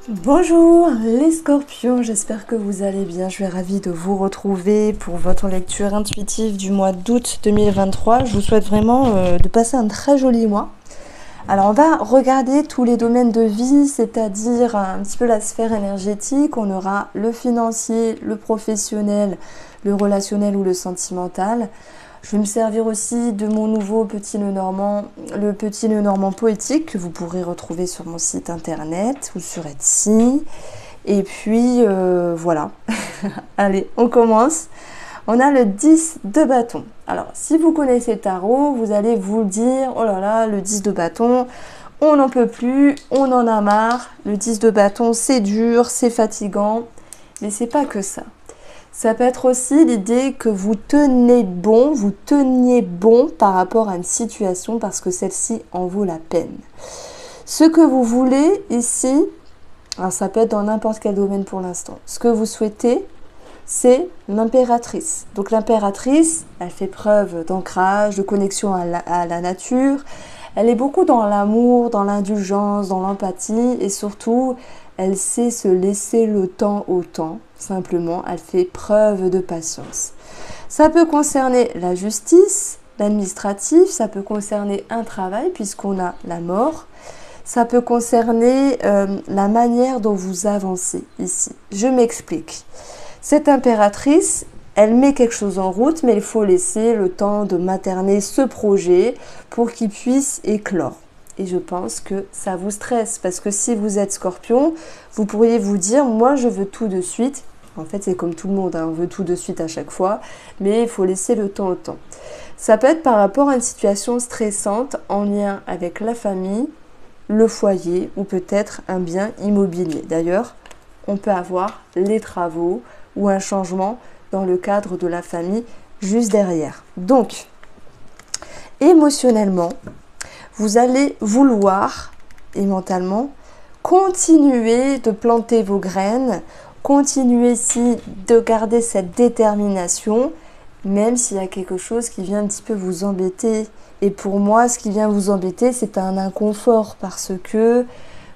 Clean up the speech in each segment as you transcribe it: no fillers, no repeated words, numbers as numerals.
Bonjour les scorpions, j'espère que vous allez bien. Je suis ravie de vous retrouver pour votre lecture intuitive du mois d'août 2023. Je vous souhaite vraiment de passer un très joli mois. Alors on va regarder tous les domaines de vie, c'est-à-dire un petit peu la sphère énergétique. On aura le financier, le professionnel, le relationnel ou le sentimental. Je vais me servir aussi de mon nouveau petit nœud normand, le petit nœud normand poétique que vous pourrez retrouver sur mon site internet ou sur Etsy. Et puis voilà, allez, on commence. On a le 10 de bâton. Alors, si vous connaissez le tarot, vous allez vous dire, oh là là, le 10 de bâton, on n'en peut plus, on en a marre. Le 10 de bâton, c'est dur, c'est fatigant, mais c'est pas que ça. Ça peut être aussi l'idée que vous teniez bon par rapport à une situation parce que celle-ci en vaut la peine. Ce que vous voulez ici, alors ça peut être dans n'importe quel domaine pour l'instant, ce que vous souhaitez, c'est l'impératrice. Donc l'impératrice, elle fait preuve d'ancrage, de connexion à la nature. Elle est beaucoup dans l'amour, dans l'indulgence, dans l'empathie et surtout, elle sait se laisser le temps au temps. Simplement, elle fait preuve de patience. Ça peut concerner la justice, l'administratif, ça peut concerner un travail puisqu'on a la mort. Ça peut concerner la manière dont vous avancez ici. Je m'explique. Cette impératrice, elle met quelque chose en route, mais il faut laisser le temps de materner ce projet pour qu'il puisse éclore. Et je pense que ça vous stresse, parce que si vous êtes scorpion, vous pourriez vous dire, moi je veux tout de suite. En fait, c'est comme tout le monde, hein, on veut tout de suite à chaque fois, mais il faut laisser le temps au temps. Ça peut être par rapport à une situation stressante en lien avec la famille, le foyer ou peut-être un bien immobilier. D'ailleurs, on peut avoir les travaux ou un changement dans le cadre de la famille juste derrière. Donc, émotionnellement, vous allez vouloir, et mentalement, continuer de planter vos graines, continuer ici de garder cette détermination, même s'il y a quelque chose qui vient un petit peu vous embêter. Et pour moi, ce qui vient vous embêter, c'est un inconfort parce que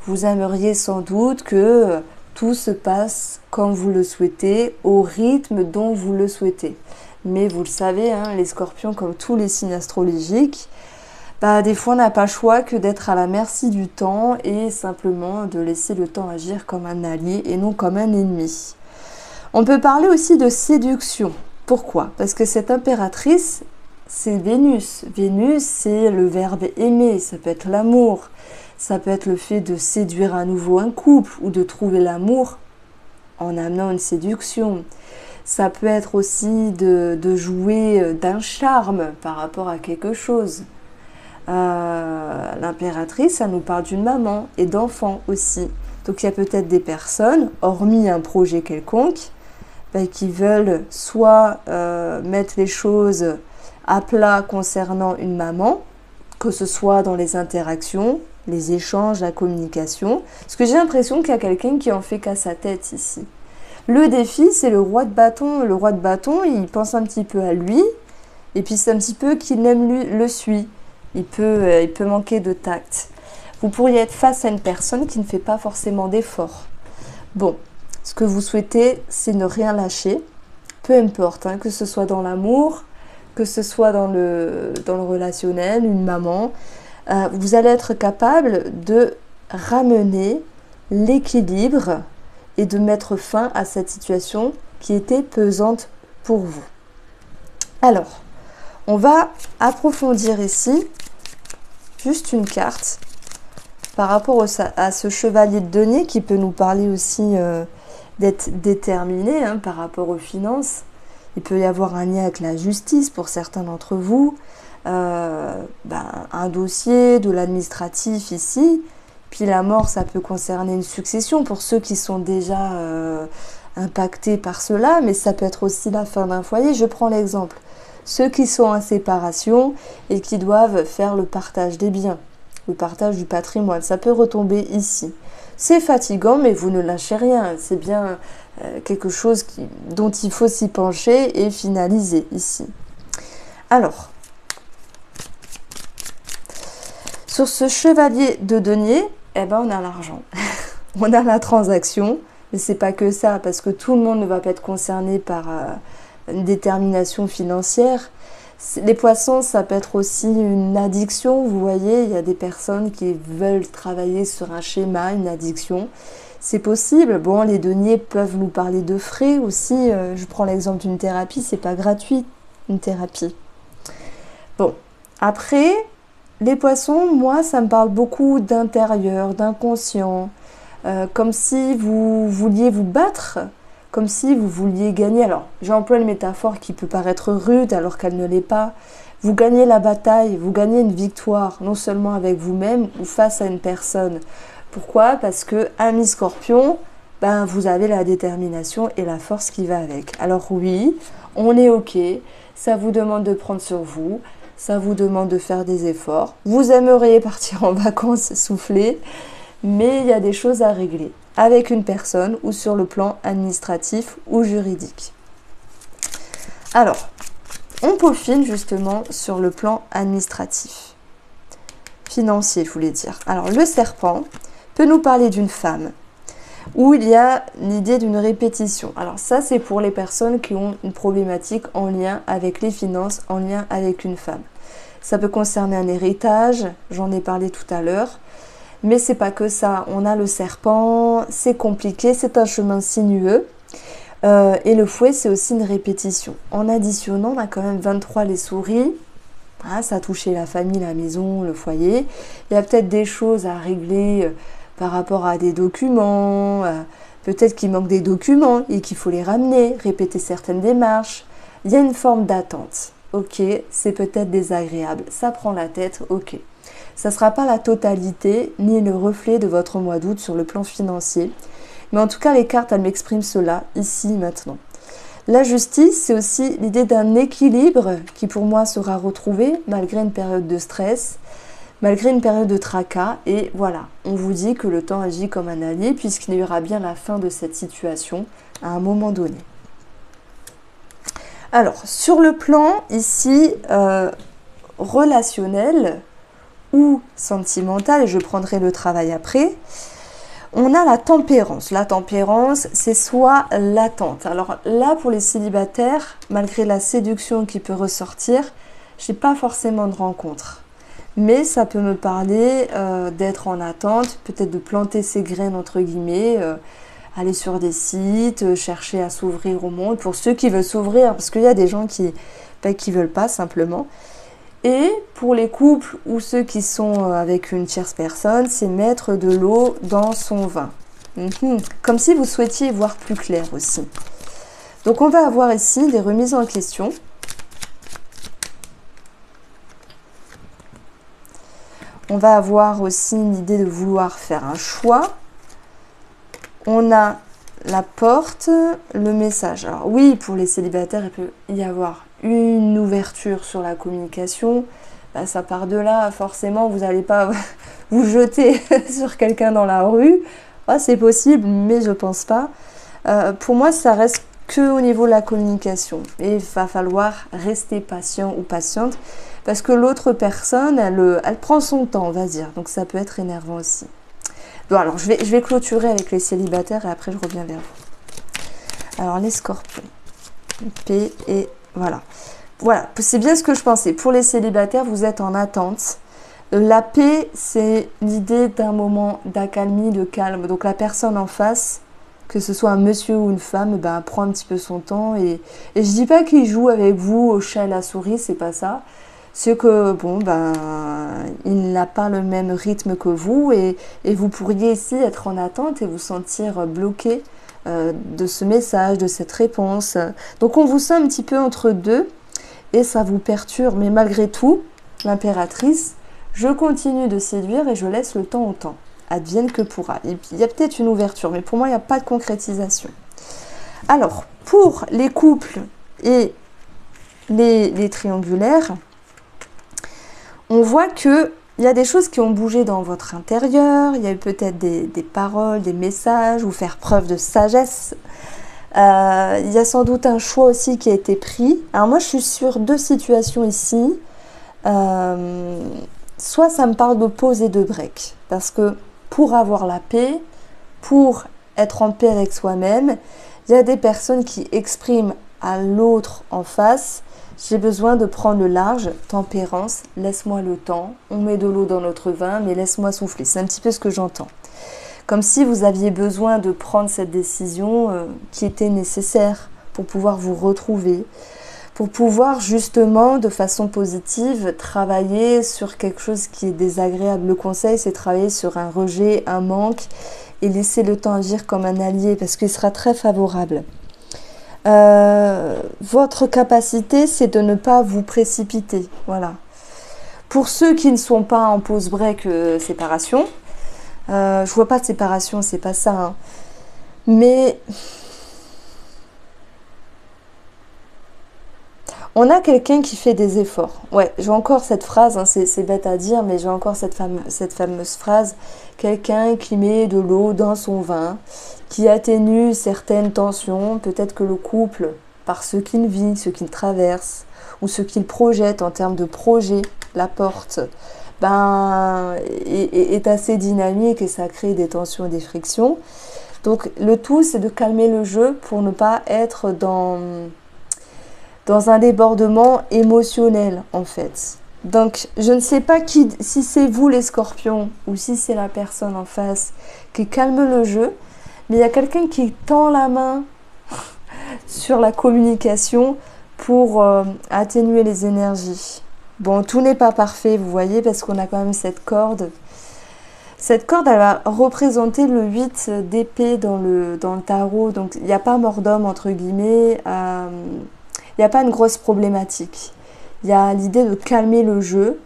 vous aimeriez sans doute que tout se passe comme vous le souhaitez, au rythme dont vous le souhaitez. Mais vous le savez, hein, les scorpions, comme tous les signes astrologiques, des fois on n'a pas le choix que d'être à la merci du temps et simplement de laisser le temps agir comme un allié et non comme un ennemi. On peut parler aussi de séduction. Pourquoi? Parce que cette impératrice, c'est Vénus. Vénus, c'est le verbe aimer, ça peut être l'amour. Ça peut être le fait de séduire à nouveau un couple ou de trouver l'amour en amenant une séduction. Ça peut être aussi de jouer d'un charme par rapport à quelque chose. L'impératrice, ça nous parle d'une maman et d'enfants aussi. Donc il y a peut-être des personnes, hormis un projet quelconque, qui veulent soit mettre les choses à plat concernant une maman, que ce soit dans les interactions, les échanges, la communication. Parce que j'ai l'impression qu'il y a quelqu'un qui en fait qu'à sa tête ici. Le défi, c'est le roi de bâton. Le roi de bâton, il pense un petit peu à lui, et puis c'est un petit peu qu'il aime le suit. Il peut manquer de tact. Vous pourriez être face à une personne qui ne fait pas forcément d'efforts. Bon, ce que vous souhaitez, c'est ne rien lâcher, peu importe, hein, que ce soit dans l'amour, que ce soit dans le relationnel, une maman. Vous allez être capable de ramener l'équilibre et de mettre fin à cette situation qui était pesante pour vous. Alors, on va approfondir ici juste une carte par rapport à ce chevalier de denier qui peut nous parler aussi d'être déterminé par rapport aux finances. Il peut y avoir un lien avec la justice pour certains d'entre vous, un dossier, de l'administratif ici. Puis la mort, ça peut concerner une succession pour ceux qui sont déjà impactés par cela, mais ça peut être aussi la fin d'un foyer. Je prends l'exemple. Ceux qui sont en séparation et qui doivent faire le partage des biens, le partage du patrimoine, ça peut retomber ici. C'est fatigant, mais vous ne lâchez rien. C'est bien quelque chose dont il faut s'y pencher et finaliser ici. Alors, sur ce chevalier de denier, on a l'argent. on a la transaction, mais c'est pas que ça, parce que tout le monde ne va pas être concerné par une détermination financière. Les poissons, ça peut être aussi une addiction, vous voyez, il y a des personnes qui veulent travailler sur un schéma, une addiction. C'est possible. Bon, les deniers peuvent nous parler de frais aussi. Je prends l'exemple d'une thérapie, c'est pas gratuit, une thérapie. Bon, après, les poissons, moi, ça me parle beaucoup d'intérieur, d'inconscient, comme si vous vouliez vous battre, comme si vous vouliez gagner. Alors, j'emploie une métaphore qui peut paraître rude alors qu'elle ne l'est pas. Vous gagnez la bataille, vous gagnez une victoire, non seulement avec vous-même ou face à une personne. Pourquoi? Parce que ami Scorpion, ben, vous avez la détermination et la force qui va avec. Alors oui, on est ok, ça vous demande de prendre sur vous, ça vous demande de faire des efforts. Vous aimeriez partir en vacances souffler, mais il y a des choses à régler avec une personne ou sur le plan administratif ou juridique. Alors, on peaufine justement sur le plan administratif. Financier, je voulais dire. Alors, le serpent peut nous parler d'une femme, où il y a l'idée d'une répétition. Alors ça, c'est pour les personnes qui ont une problématique en lien avec les finances, en lien avec une femme. Ça peut concerner un héritage, j'en ai parlé tout à l'heure, mais c'est pas que ça. On a le serpent, c'est compliqué, c'est un chemin sinueux, et le fouet, c'est aussi une répétition. En additionnant, on a quand même 23 les souris. Ah, ça a touché la famille, la maison, le foyer. Il y a peut-être des choses à régler par rapport à des documents, peut-être qu'il manque des documents et qu'il faut les ramener, répéter certaines démarches. Il y a une forme d'attente. Ok, c'est peut-être désagréable, ça prend la tête, ok. Ça ne sera pas la totalité ni le reflet de votre mois d'août sur le plan financier. Mais en tout cas, les cartes, elles m'expriment cela, ici, maintenant. La justice, c'est aussi l'idée d'un équilibre qui pour moi sera retrouvé malgré une période de stress, malgré une période de tracas. Et voilà, on vous dit que le temps agit comme un allié puisqu'il y aura bien la fin de cette situation à un moment donné. Alors, sur le plan ici relationnel ou sentimental, et je prendrai le travail après, on a la tempérance. La tempérance, c'est soit l'attente. Alors là, pour les célibataires, malgré la séduction qui peut ressortir, je n'ai pas forcément de rencontre. Mais ça peut me parler d'être en attente, peut-être de planter ses graines, entre guillemets, aller sur des sites, chercher à s'ouvrir au monde, pour ceux qui veulent s'ouvrir, parce qu'il y a des gens qui ne veulent pas simplement. Et pour les couples ou ceux qui sont avec une tierce personne, c'est mettre de l'eau dans son vin. Comme si vous souhaitiez voir plus clair aussi. Donc on va avoir ici des remises en question. On va avoir aussi l'idée de vouloir faire un choix. On a la porte, le message. Alors oui, pour les célibataires, il peut y avoir une ouverture sur la communication. Bah, ça part de là, forcément, vous n'allez pas vous jeter sur quelqu'un dans la rue. Ah, c'est possible, mais je pense pas. Pour moi, ça reste que au niveau de la communication. Et il va falloir rester patient ou patiente parce que l'autre personne, elle prend son temps, on va dire. Donc ça peut être énervant aussi. Bon, alors je vais clôturer avec les célibataires et après je reviens vers vous. Alors les scorpions. P et voilà. Voilà, c'est bien ce que je pensais. Pour les célibataires, vous êtes en attente. La paix, c'est l'idée d'un moment d'accalmie, de calme. Donc la personne en face, que ce soit un monsieur ou une femme, ben, prend un petit peu son temps. Et je dis pas qu'il joue avec vous au chat et la souris, c'est pas ça. C'est que, bon, ben, il n'a pas le même rythme que vous. Et vous pourriez ici être en attente et vous sentir bloqué de ce message, de cette réponse. Donc on vous sent un petit peu entre deux et ça vous perturbe. Mais malgré tout, l'impératrice, je continue de séduire et je laisse le temps au temps. Advienne que pourra. Il y a peut-être une ouverture, mais pour moi, il n'y a pas de concrétisation. Alors, pour les couples et les triangulaires, on voit qu'il y a des choses qui ont bougé dans votre intérieur. Il y a eu peut-être des paroles, des messages, ou faire preuve de sagesse. Il y a sans doute un choix aussi qui a été pris. Alors moi, je suis sur deux situations ici. Soit ça me parle de pause et de break. Parce que pour avoir la paix, pour être en paix avec soi-même. Il y a des personnes qui expriment à l'autre en face: j'ai besoin de prendre le large, tempérance, laisse-moi le temps, on met de l'eau dans notre vin, mais laisse-moi souffler. C'est un petit peu ce que j'entends. Comme si vous aviez besoin de prendre cette décision qui était nécessaire pour pouvoir vous retrouver, pour pouvoir justement de façon positive travailler sur quelque chose qui est désagréable. Le conseil, c'est travailler sur un rejet, un manque, et laisser le temps agir comme un allié parce qu'il sera très favorable. Votre capacité, c'est de ne pas vous précipiter. Voilà. Pour ceux qui ne sont pas en pause break séparation, je vois pas de séparation, c'est pas ça. Hein. Mais on a quelqu'un qui fait des efforts. Ouais, j'ai encore cette phrase, hein, c'est bête à dire, mais j'ai encore cette fameuse phrase. Quelqu'un qui met de l'eau dans son vin, qui atténue certaines tensions. Peut-être que le couple, par ce qu'il vit, ce qu'il traverse, ou ce qu'il projette en termes de projet, la porte, est assez dynamique et ça crée des tensions et des frictions. Donc le tout, c'est de calmer le jeu pour ne pas être dans un débordement émotionnel en fait. Donc je ne sais pas si c'est vous les scorpions ou si c'est la personne en face qui calme le jeu, mais il y a quelqu'un qui tend la main sur la communication pour atténuer les énergies. Bon, tout n'est pas parfait, vous voyez, parce qu'on a quand même cette corde. Cette corde, elle va représenter le 8 d'épée dans le tarot, donc il n'y a pas mort d'homme, entre guillemets, il n'y a pas une grosse problématique. Il y a l'idée de calmer le jeu,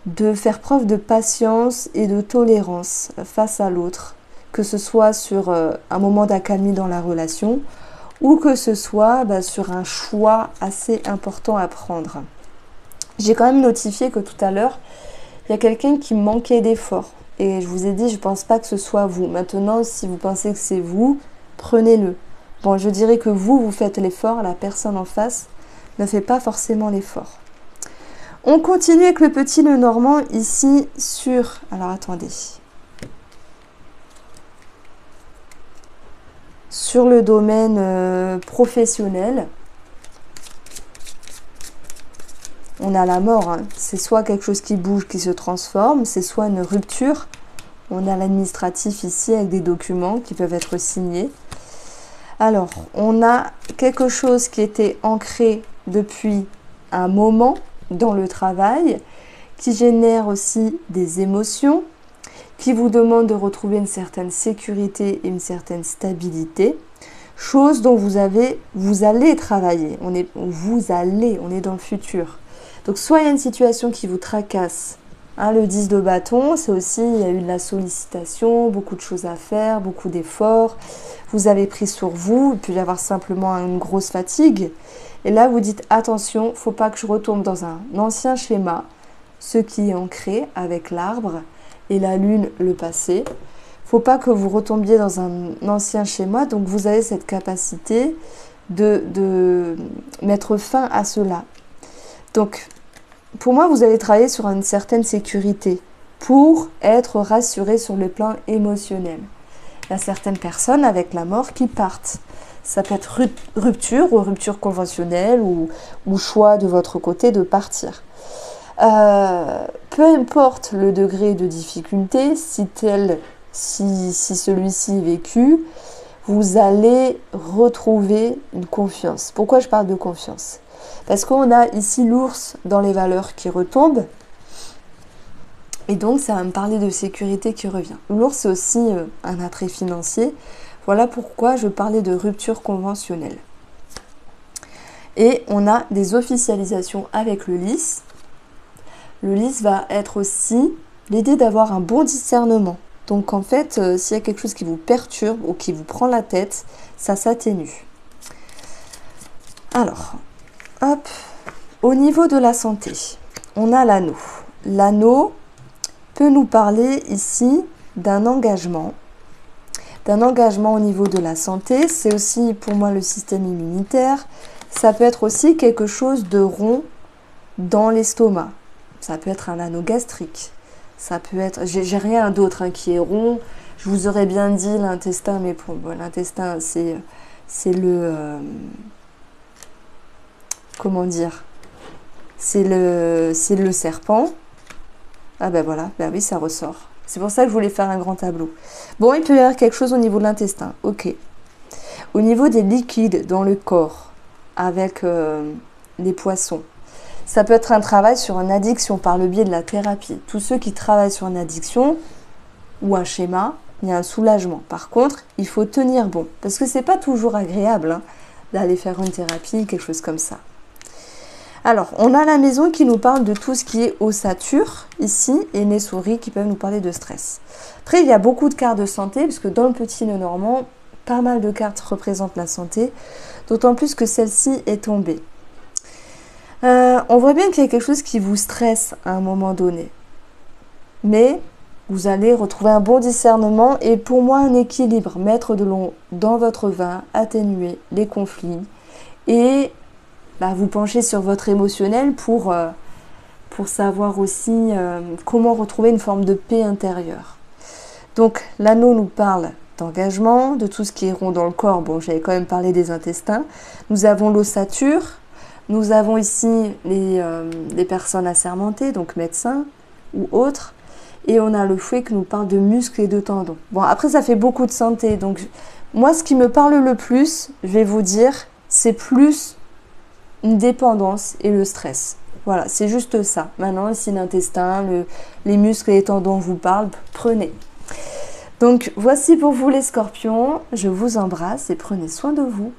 de faire preuve de patience et de tolérance face à l'autre, que ce soit sur un moment d'accalmie dans la relation ou que ce soit sur un choix assez important à prendre. J'ai quand même notifié que tout à l'heure, il y a quelqu'un qui manquait d'effort. Et je vous ai dit, je ne pense pas que ce soit vous. Maintenant, si vous pensez que c'est vous, prenez-le. Bon, je dirais que vous faites l'effort, la personne en face ne fait pas forcément l'effort. On continue avec le petit Lenormand ici sur... Alors, attendez. Sur le domaine professionnel. On a la mort, hein. C'est soit quelque chose qui bouge, qui se transforme, c'est soit une rupture. On a l'administratif ici avec des documents qui peuvent être signés. Alors, on a quelque chose qui était ancré depuis un moment dans le travail, qui génère aussi des émotions, qui vous demande de retrouver une certaine sécurité et une certaine stabilité. Chose dont vous allez travailler. On est dans le futur. Donc, soit il y a une situation qui vous tracasse. Hein, le 10 de bâton, c'est aussi, il y a eu de la sollicitation, beaucoup de choses à faire, beaucoup d'efforts. Vous avez pris sur vous, il peut y avoir simplement une grosse fatigue. Et là, vous dites, attention, il ne faut pas que je retombe dans un ancien schéma, ce qui est ancré avec l'arbre et la lune, le passé. Il ne faut pas que vous retombiez dans un ancien schéma, donc vous avez cette capacité de mettre fin à cela. Donc, pour moi, vous allez travailler sur une certaine sécurité pour être rassuré sur le plan émotionnel. Il y a certaines personnes avec la mort qui partent. Ça peut être rupture ou rupture conventionnelle ou choix de votre côté de partir. Peu importe le degré de difficulté, si celui-ci est vécu, vous allez retrouver une confiance. Pourquoi je parle de confiance ? Parce qu'on a ici l'ours dans les valeurs qui retombe. Et donc, ça va me parler de sécurité qui revient. L'ours, c'est aussi un attrait financier. Voilà pourquoi je parlais de rupture conventionnelle. Et on a des officialisations avec le lys. Le lys va être aussi l'idée d'avoir un bon discernement. Donc, en fait, s'il y a quelque chose qui vous perturbe ou qui vous prend la tête, ça s'atténue. Alors... Hop, au niveau de la santé, on a l'anneau. L'anneau peut nous parler ici d'un engagement au niveau de la santé. C'est aussi pour moi le système immunitaire. Ça peut être aussi quelque chose de rond dans l'estomac. Ça peut être un anneau gastrique. Ça peut être, j'ai rien d'autre qui est rond. Je vous aurais bien dit l'intestin, mais bon, l'intestin, c'est le... comment dire? C'est le serpent. Ah ben voilà, ben oui, ça ressort. C'est pour ça que je voulais faire un grand tableau. Bon, il peut y avoir quelque chose au niveau de l'intestin, ok. Au niveau des liquides dans le corps, avec les poissons, ça peut être un travail sur une addiction par le biais de la thérapie. Tous ceux qui travaillent sur une addiction ou un schéma, il y a un soulagement. Par contre, il faut tenir bon, parce que c'est pas toujours agréable hein, d'aller faire une thérapie, quelque chose comme ça. Alors, on a la maison qui nous parle de tout ce qui est ossature, ici, et nez souris qui peuvent nous parler de stress. Après, il y a beaucoup de cartes de santé, puisque dans le petit nœud normand, pas mal de cartes représentent la santé, d'autant plus que celle-ci est tombée. On voit bien qu'il y a quelque chose qui vous stresse à un moment donné. Mais vous allez retrouver un bon discernement et pour moi un équilibre, mettre de l'eau dans votre vin, atténuer les conflits et vous penchez sur votre émotionnel pour savoir aussi comment retrouver une forme de paix intérieure. Donc l'anneau nous parle d'engagement, de tout ce qui est rond dans le corps. Bon, j'avais quand même parlé des intestins. Nous avons l'ossature, nous avons ici les personnes assermentées, donc médecins ou autres. Et on a le fouet qui nous parle de muscles et de tendons. Bon, après ça fait beaucoup de santé. Donc moi, ce qui me parle le plus, je vais vous dire, c'est plus une dépendance et le stress. Voilà, c'est juste ça. Maintenant, si l'intestin, les muscles et les tendons vous parlent, prenez. Donc, voici pour vous les scorpions. Je vous embrasse et prenez soin de vous.